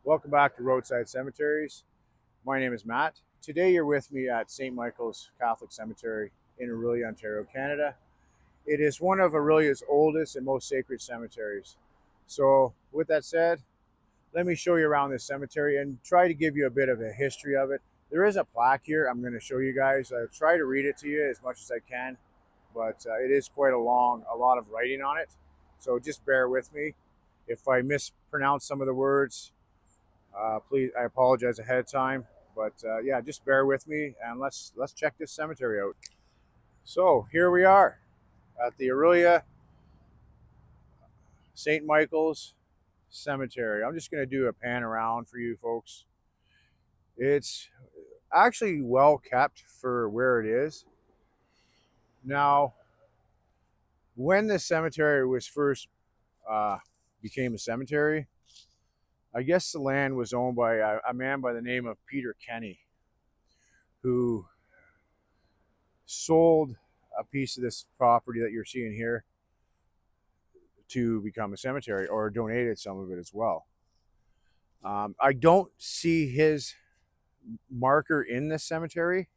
Welcome back to Roadside Cemeteries. My name is Matt. Today you're with me at St. Michael's Catholic Cemetery in Orillia, Ontario, Canada. It is one of Orillia's oldest and most sacred cemeteries. So, with that said, let me show you around this cemetery and try to give you a bit of a history of it. There is a plaque here I'm going to show you guys. I'll try to read it to you as much as I can, but it is quite a lot of writing on it. So just bear with me. If I mispronounce some of the words, please, I apologize ahead of time, but yeah, just bear with me and let's check this cemetery out. So here we are at the Orillia St. Michael's Cemetery. I'm just going to do a pan around for you folks. It's actually well kept for where it is. Now, when this cemetery was first uh, became a cemetery, I guess the land was owned by a man by the name of Peter Kenny, who sold a piece of this property that you're seeing here to become a cemetery, or donated some of it as well. I don't see his marker in this cemetery,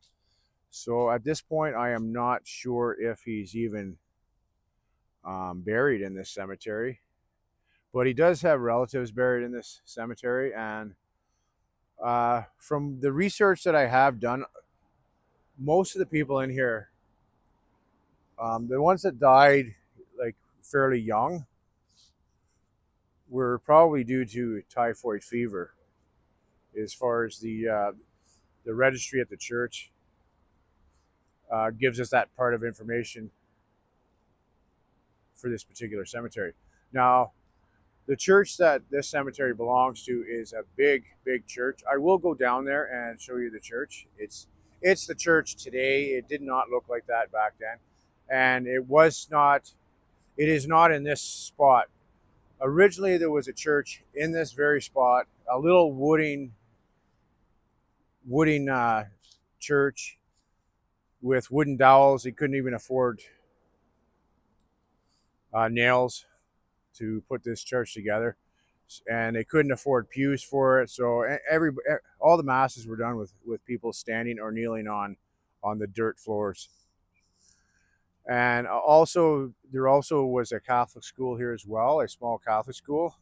so at this point, I am not sure if he's even buried in this cemetery. But he does have relatives buried in this cemetery, and from the research that I have done, most of the people in here, the ones that died like fairly young, were probably due to typhoid fever. As far as the registry at the church gives us that part of information for this particular cemetery. Now, the church that this cemetery belongs to is a big church. I will go down there and show you the church. It's the church today. It did not look like that back then, and it was not. It is not in this spot. Originally, there was a church in this very spot, a little wooden church with wooden dowels. He couldn't even afford nails to put this church together, and they couldn't afford pews for it. So all the masses were done with people standing or kneeling on the dirt floors. And also, there also was a Catholic school here as well, a small Catholic school.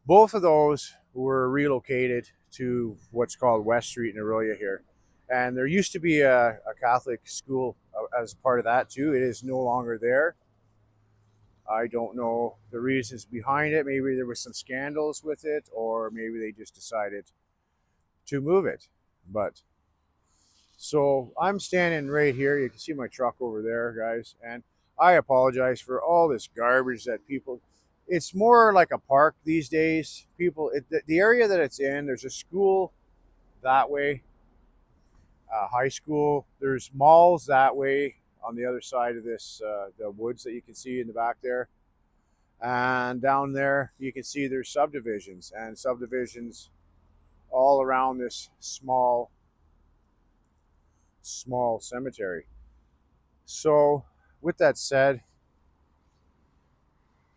Both of those were relocated to what's called West Street in Orillia here. And there used to be a Catholic school as part of that too. It is no longer there. I don't know the reasons behind it. Maybe there was some scandals with it, or maybe they just decided to move it. But so I'm standing right here. You can see my truck over there, guys. And I apologize for all this garbage that people. It's more like a park these days. The area that it's in, there's a school that way, high school. There's malls that way on the other side of this, the woods that you can see in the back there. And down there, you can see there's subdivisions and subdivisions all around this small cemetery. So, with that said,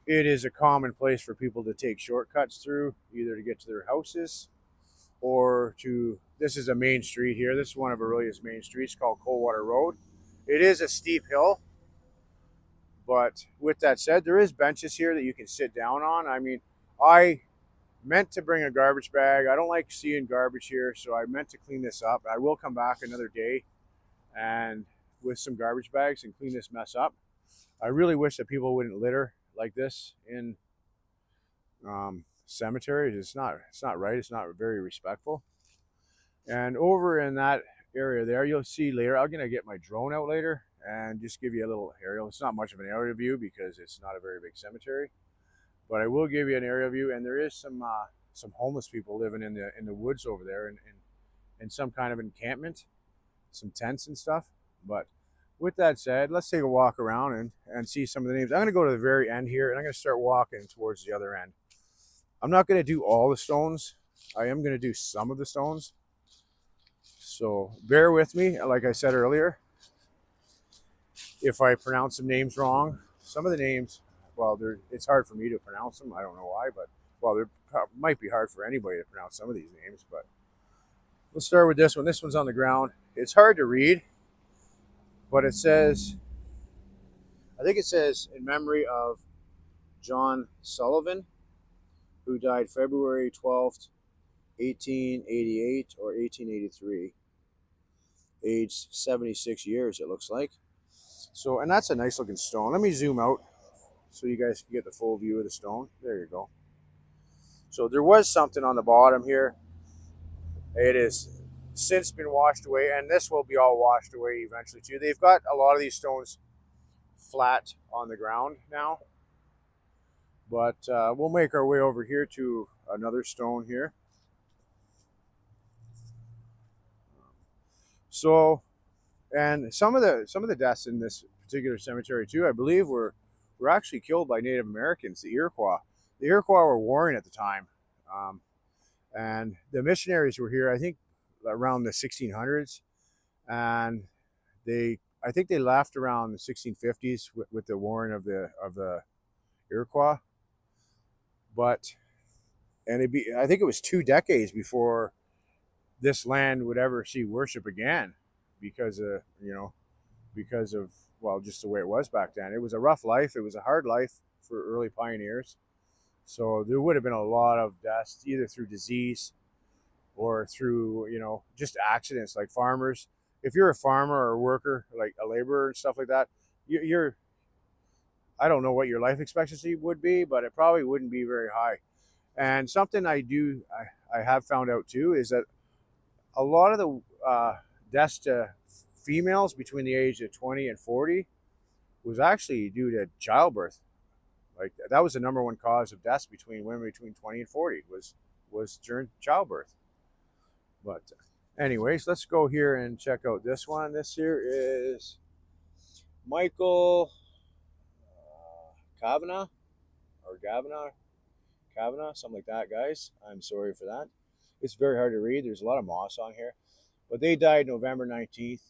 it is a common place for people to take shortcuts through, either to get to their houses or to. This is a main street here. This is one of Aurelia's main streets called Coldwater Road. It is a steep hill, but with that said, there is benches here that you can sit down on. I mean, I meant to bring a garbage bag. I don't like seeing garbage here, so I meant to clean this up. I will come back another day and with some garbage bags and clean this mess up. I really wish that people wouldn't litter like this in cemeteries. It's not right. It's not very respectful. And over in that area there, you'll see later. I'm gonna get my drone out later and just give you a little aerial. It's not much of an aerial view because it's not a very big cemetery, but I will give you an aerial view. And there is some homeless people living in the woods over there, in some kind of encampment, some tents and stuff. But with that said, let's take a walk around and see some of the names. I'm going to go to the very end here, and I'm going to start walking towards the other end. I'm not going to do all the stones. I am going to do some of the stones. So bear with me. Like I said earlier, if I pronounce some names wrong, some of the names, well, it's hard for me to pronounce them. I don't know why, but well, it might be hard for anybody to pronounce some of these names, but let's start with this one. This one's on the ground. It's hard to read, but it says, I think it says, in memory of John Sullivan, who died February 12th, 1888 or 1883, aged 76 years, it looks like. So, and that's a nice looking stone. Let me zoom out so you guys can get the full view of the stone. There you go. So there was something on the bottom here. It has since been washed away, and this will be all washed away eventually too. They've got a lot of these stones flat on the ground now, but we'll make our way over here to another stone here. So, and some of the deaths in this particular cemetery too, I believe, were actually killed by Native Americans, the Iroquois. The Iroquois were warring at the time, and the missionaries were here, I think, around the 1600s, and I think they left around the 1650s with the warring of the Iroquois, but I think it was 2 decades before this land would ever see worship again, because of because of, well, just the way it was back then. It was a rough life. It was a hard life for early pioneers. So there would have been a lot of deaths, either through disease or through, just accidents, like farmers. If you're a farmer or a worker, like a laborer and stuff like that, you're, I don't know what your life expectancy would be, but it probably wouldn't be very high. And something I have found out too is that a lot of the deaths to females between the age of 20 and 40 was actually due to childbirth. Like, that was the number one cause of deaths between women between 20 and 40 was during childbirth. But anyways, let's go here and check out this one. This here is Michael Kavanagh or Kavanagh, something like that, guys. I'm sorry for that. It's very hard to read. There's a lot of moss on here. But they died November 19th,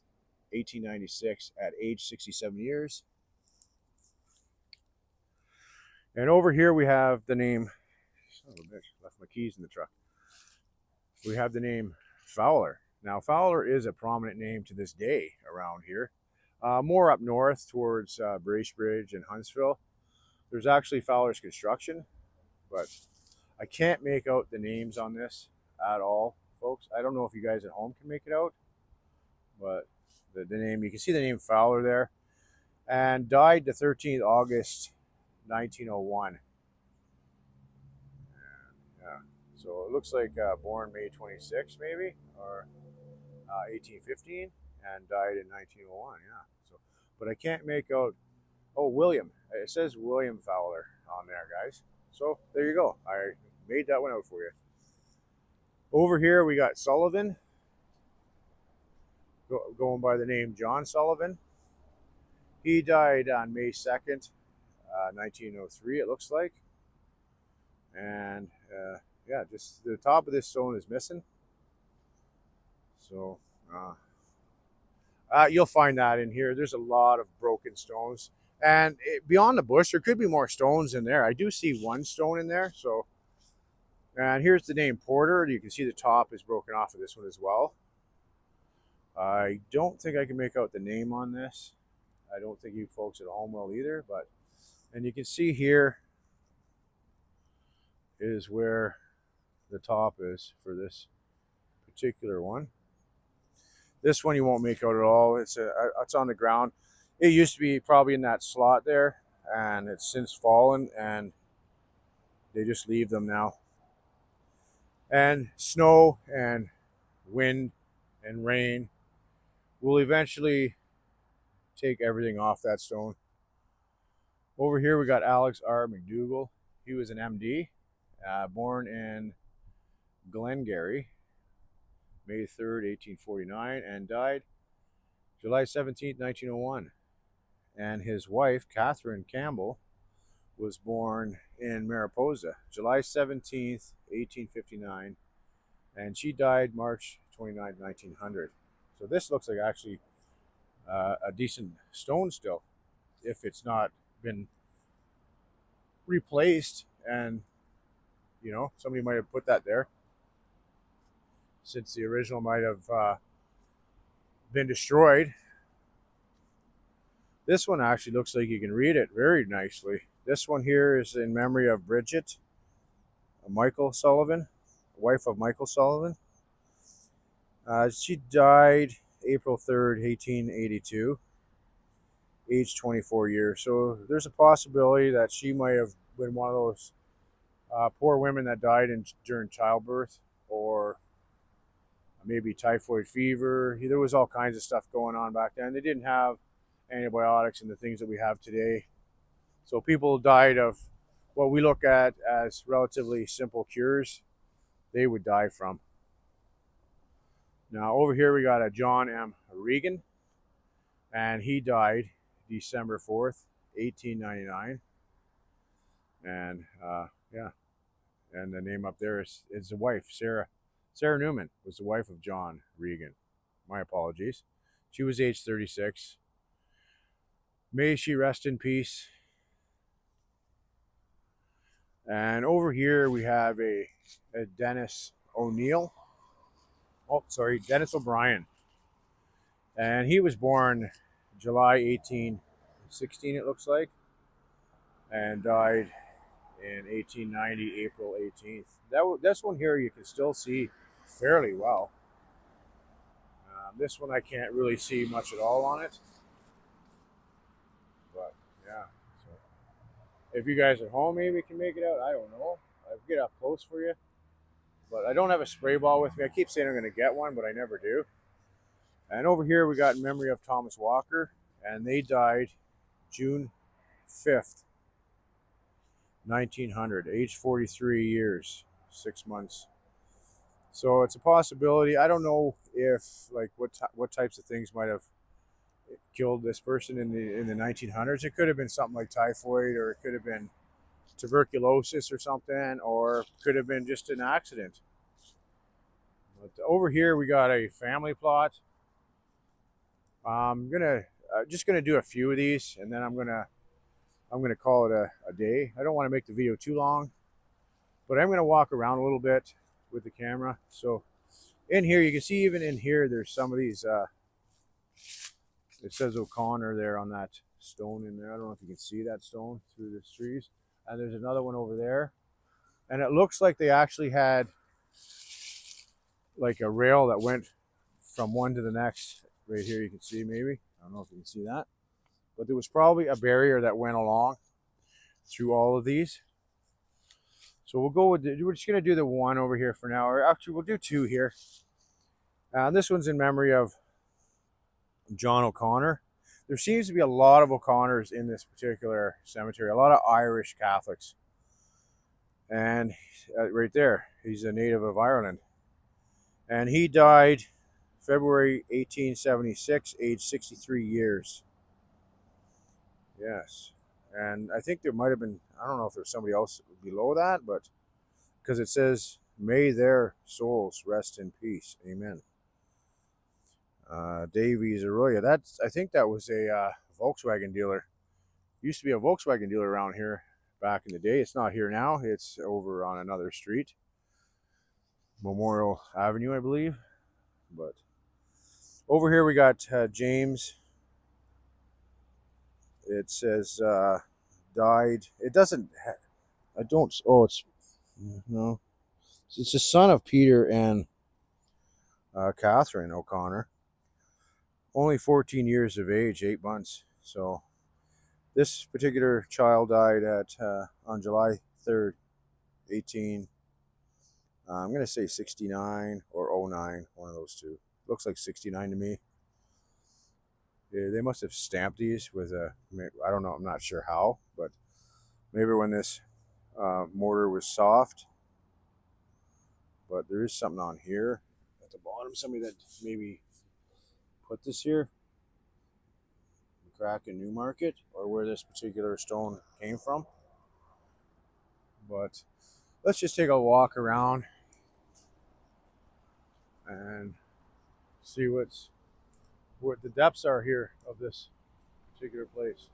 1896 at age 67 years. And over here we have the name, son of a bitch, left my keys in the truck. We have the name Fowler. Now, Fowler is a prominent name to this day around here. More up north towards Bracebridge and Huntsville. There's actually Fowler's Construction, but I can't make out the names on this at all, folks. I don't know if you guys at home can make it out, but the name, you can see the name Fowler there. And died the 13th August 1901. Yeah, so it looks like born May 26, maybe, or 1815, and died in 1901. Yeah. So, but I can't make out. Oh, William. It says William Fowler on there, guys. So there you go. I made that one out for you. Over here we got Sullivan, going by the name John Sullivan. He died on May 2nd, 1903, it looks like. And yeah, just the top of this stone is missing. So you'll find that in here. There's a lot of broken stones. And beyond the bush, there could be more stones in there. I do see one stone in there. So, and here's the name Porter. You can see the top is broken off of this one as well. I don't think I can make out the name on this. I don't think you folks at home will either. But, and you can see here is where the top is for this particular one. This one you won't make out at all. It's on the ground. It used to be probably in that slot there, and it's since fallen, and they just leave them now. And snow and wind and rain will eventually take everything off that stone. Over here we got Alex R. McDougall. He was an MD, born in Glengarry, May 3rd, 1849, and died July 17th, 1901. And his wife, Catherine Campbell, was born in Mariposa, July 17th, 1859, and she died March 29th, 1900. So this looks like actually a decent stone still, if it's not been replaced and You know, somebody might have put that there, since the original might have been destroyed. This one actually looks like you can read it very nicely. This one here is in memory of Bridget Michael Sullivan, wife of Michael Sullivan. She died April 3rd, 1882, age 24 years. So there's a possibility that she might have been one of those poor women that died during childbirth, or maybe typhoid fever. There was all kinds of stuff going on back then. They didn't have antibiotics and the things that we have today. So people died of what we look at as relatively simple cures, they would die from. Now over here we got a John M. Regan, and he died December 4th, 1899. And yeah, and the name up there is the wife, Sarah Newman was the wife of John Regan. My apologies. She was age 36. May she rest in peace. And over here we have a Dennis O'Neill. Oh, sorry, Dennis O'Brien. And he was born July 1816, it looks like, and died in 1890, April 18th. This one here you can still see fairly well. This one I can't really see much at all on it. But yeah, so if you guys at home maybe can make it out, I don't know. I'll get up close for you. But I don't have a spray ball with me. I keep saying I'm going to get one, but I never do. And over here we got in memory of Thomas Walker, and they died June 5th, 1900, age 43 years, 6 months. So it's a possibility. I don't know if like what types of things might have killed this person in the 1900s. It could have been something like typhoid, or it could have been tuberculosis or something, or could have been just an accident. But over here we got a family plot. I'm gonna just gonna do a few of these, and then I'm gonna call it a day. I don't want to make the video too long, but I'm gonna walk around a little bit with the camera. So in here, you can see even in here, there's some of these. It says O'Connor there on that stone in there. I don't know if you can see that stone through the trees. And there's another one over there, and it looks like they actually had like a rail that went from one to the next. Right here, you can see maybe. I don't know if you can see that, but there was probably a barrier that went along through all of these. So we'll go with we're just gonna do the one over here for now, or actually we'll do two here. This one's in memory of John O'Connor. There seems to be a lot of O'Connors in this particular cemetery, a lot of Irish Catholics. And right there, he's a native of Ireland. And he died February 1876, age 63 years. Yes. And I think there might have been, I don't know if there's somebody else below that, but because it says, may their souls rest in peace. Amen. Davies Arroyo. I think that was a Volkswagen dealer. Used to be a Volkswagen dealer around here back in the day. It's not here now. It's over on another street. Memorial Avenue, I believe. But over here we got James. It says died. It doesn't. I don't. Oh, it's no. It's the son of Peter and Catherine O'Connor. Only 14 years of age, 8 months. So this particular child died on July 3rd, 18. I'm going to say 69 or 09, one of those two. Looks like 69 to me. Yeah, they must have stamped these with I don't know, I'm not sure how, but maybe when this mortar was soft. But there is something on here at the bottom. Somebody that maybe put this here. Crack in Newmarket, or where this particular stone came from. But let's just take a walk around and see what the depths are here of this particular place.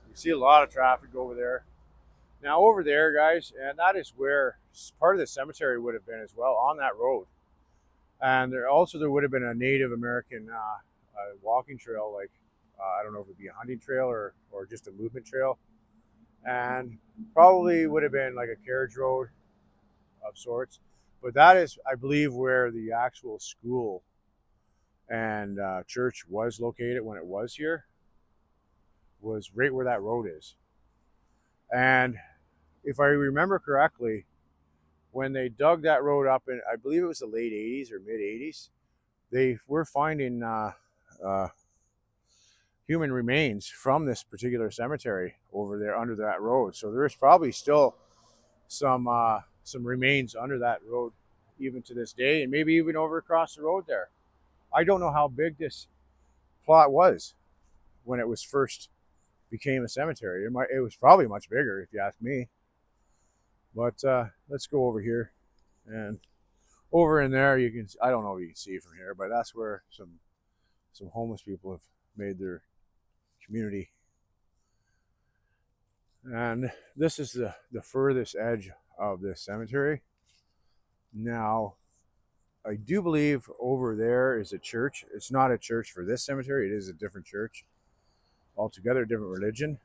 You see a lot of traffic over there. Now over there, guys, and that is where part of the cemetery would have been as well, on that road. And there would have been a Native American walking trail, like I don't know if it'd be a hunting trail or just a movement trail, and probably would have been like a carriage road of sorts. But that is, I believe, where the actual school and church was located when it was here. Was right where that road is. And if I remember correctly, when they dug that road up in, I believe it was the late 80s or mid 80s, they were finding uh, human remains from this particular cemetery over there under that road. So there is probably still some remains under that road even to this day, and maybe even over across the road there. I don't know how big this plot was when it was first became a cemetery. It was probably much bigger, if you ask me. But let's go over here, and over in there you can. I don't know if you can see from here, but that's where some homeless people have made their community. And this is the furthest edge of this cemetery. Now, I do believe over there is a church. It's not a church for this cemetery. It is a different church, altogether different religion.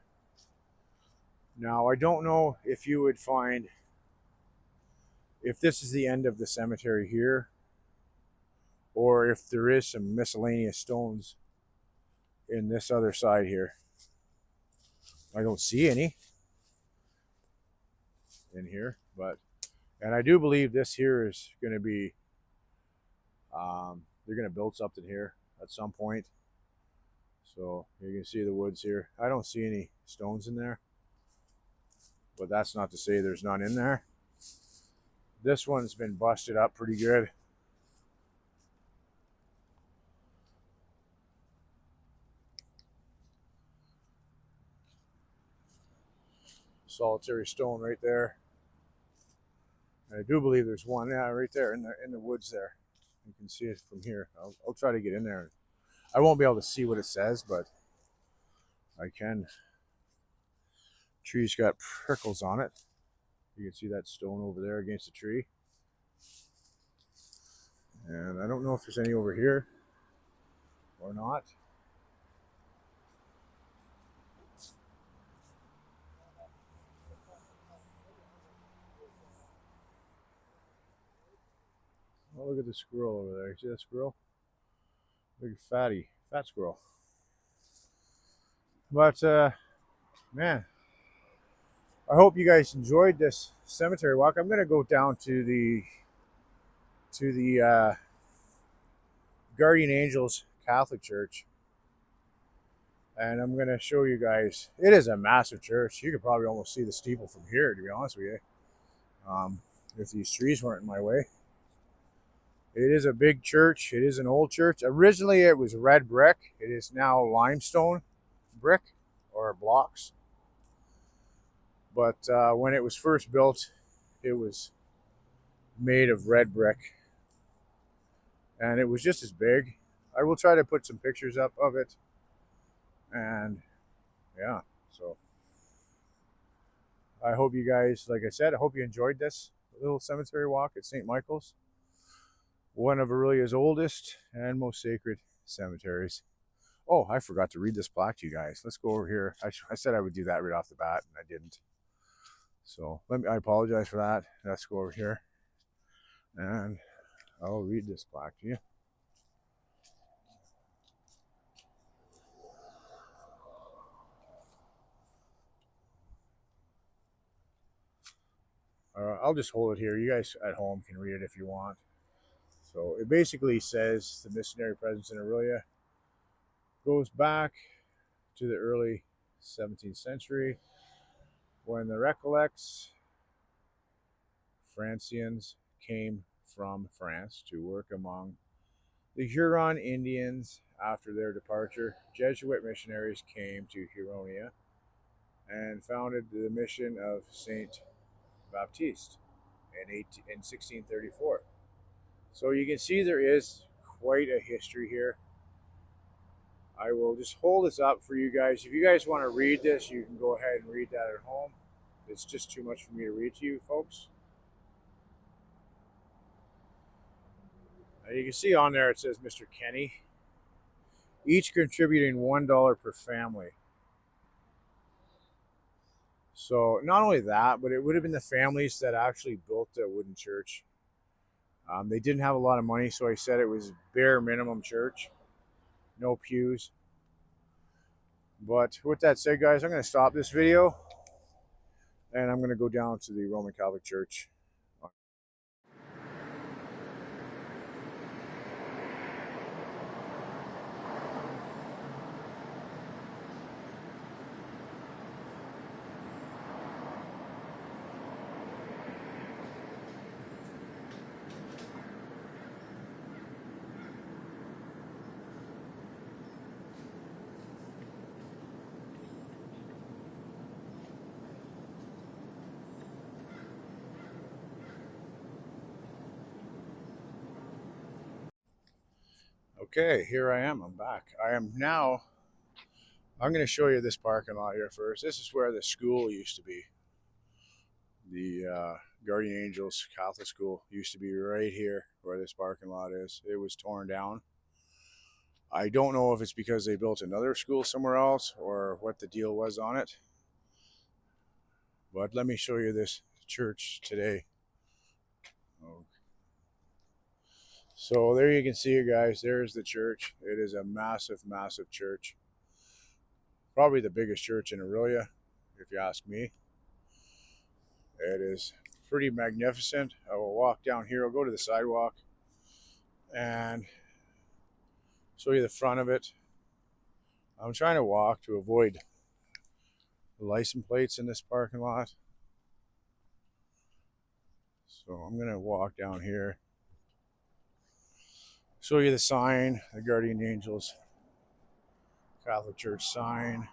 Now, I don't know if you would find if this is the end of the cemetery here, or if there is some miscellaneous stones in this other side here. I don't see any in here, but and I do believe this here is going to be they're going to build something here at some point. So you can see the woods here. I don't see any stones in there, but that's not to say there's none in there. This one's been busted up pretty good. Solitary stone right there. And I do believe there's one, yeah, right there in the woods there. You can see it from here. I'll try to get in there. I won't be able to see what it says, but I can. Tree's got prickles on it. You can see that stone over there against the tree. And I don't know if there's any over here or not. Oh, look at the squirrel over there. You see that squirrel? Big fat squirrel. But man, I hope you guys enjoyed this cemetery walk. I'm gonna go down to the Guardian Angels Catholic Church, and I'm gonna show you guys. It is a massive church. You could probably almost see the steeple from here, to be honest with you, if these trees weren't in my way. It is a big church. It is an old church. Originally, it was red brick. It is now limestone brick or blocks. But when it was first built, it was made of red brick, and it was just as big. I will try to put some pictures up of it, and yeah, so I hope you guys, like I said, I hope you enjoyed this little cemetery walk at St. Michael's, one of Aurelia's oldest and most sacred cemeteries. Oh, I forgot to read this plaque to you guys. Let's go over here. I said I would do that right off the bat, and I didn't. So I apologize for that. Let's go over here, and I'll read this plaque to you. I'll just hold it here. You guys at home can read it if you want. So it basically says the missionary presence in Aurelia goes back to the early 17th century when the Recollects Francians came from France to work among the Huron Indians. After their departure, Jesuit missionaries came to Huronia and founded the mission of Saint Baptiste in 1634. So you can see there is quite a history here. I will just hold this up for you guys. If you guys want to read this, you can go ahead and read that at home. It's just too much for me to read to you folks. You can see on there it says Mr. Kenny, each contributing $1 per family. So not only that, but it would have been the families that actually built the wooden church. They didn't have a lot of money, so I said it was bare minimum church, no pews. But with that said, guys, I'm going to stop this video and I'm going to go down to the Roman Catholic Church. Okay, here I am. I'm back. I'm going to show you this parking lot here first. This is where the school used to be. The Guardian Angels Catholic School used to be right here where this parking lot is. It was torn down. I don't know if it's because they built another school somewhere else or what the deal was on it. But let me show you this church today. So there you can see it, guys. There's the church. It is a massive, massive church. Probably the biggest church in Aurelia, if you ask me. It is pretty magnificent. I will walk down here. I'll go to the sidewalk and show you the front of it. I'm trying to walk to avoid the license plates in this parking lot. So I'm going to walk down here. Show you the sign, the Guardian Angels Catholic Church sign.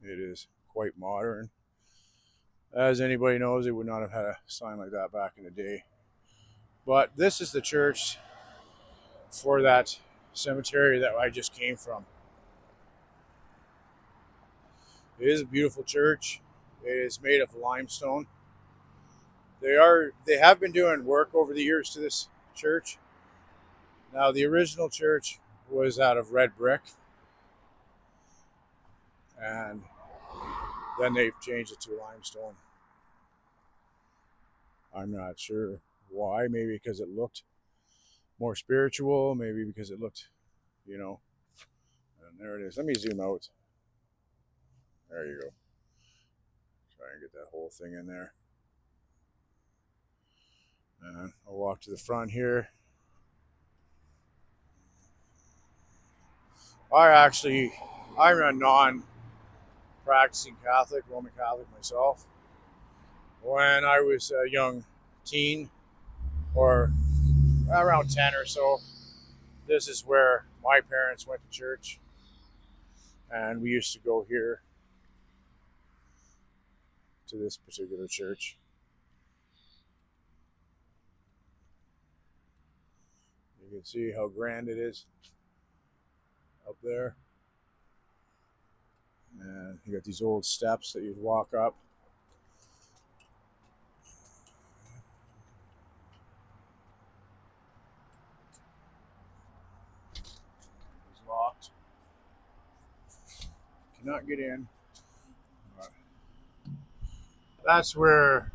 It is quite modern. As anybody knows, they would not have had a sign like that back in the day. But this is the church for that cemetery that I just came from. It is a beautiful church. It is made of limestone. They have been doing work over the years to this church. Now the original church was out of red brick, and then they've changed it to limestone. I'm not sure why. Maybe because it looked more spiritual. Maybe because it looked, you know. And there it is. Let me zoom out. There you go. Try and get that whole thing in there. And I'll walk to the front here. I'm a non-practicing Catholic, Roman Catholic myself. When I was a young teen, or around 10 or so, this is where my parents went to church, and we used to go here to this particular church. You can see how grand it is up there. And you got these old steps that you'd walk up. It's locked. Cannot get in. That's where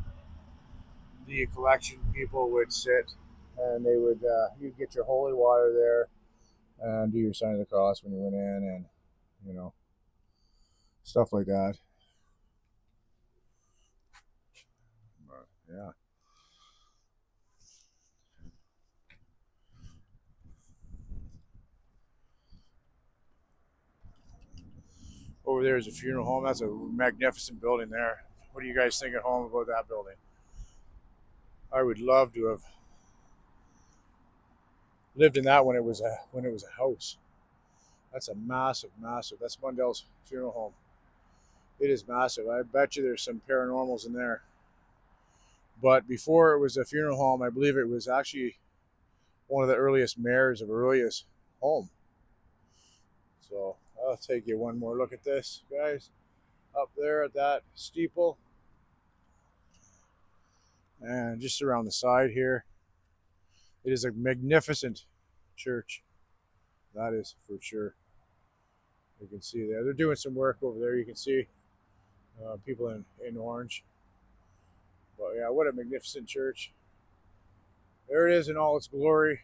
the collection people would sit, and they would you'd get your holy water there and do your sign of the cross when you went in, and you know, stuff like that. But yeah. Over there is a funeral home. That's a magnificent building there. What do you guys think at home about that building? I would love to have lived in that when it was a house. That's a massive, massive. That's Mundell's funeral home. It is massive. I bet you there's some paranormals in there. But before it was a funeral home, I believe it was actually one of the earliest mayors of Aurelia's home. So I'll take you one more look at this, guys. up there at that steeple, and just around the side here. It is a magnificent church. That is for sure. You can see there. They're doing some work over there. You can see people in orange. But yeah, what a magnificent church. There it is in all its glory.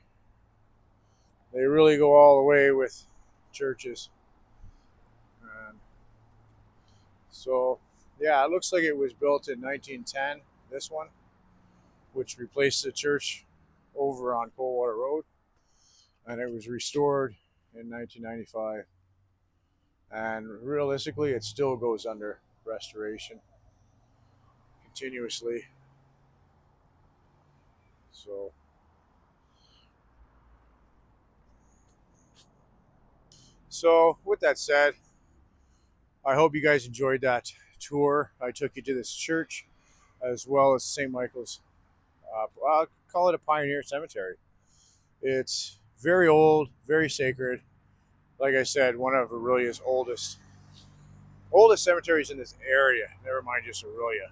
They really go all the way with churches. And so, yeah, it looks like it was built in 1910, this one, which replaced the church over on Coldwater Road. And it was restored in 1995. And realistically, it still goes under restoration continuously. So, with that said, I hope you guys enjoyed that tour. I took you to this church as well as St. Michael's. I'll call it a pioneer cemetery. It's very old, very sacred. Like I said, one of Aurelia's oldest cemeteries in this area. Never mind just Aurelia.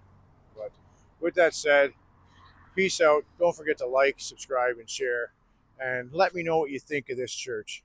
But with that said, peace out. Don't forget to like, subscribe, and share. And let me know what you think of this church.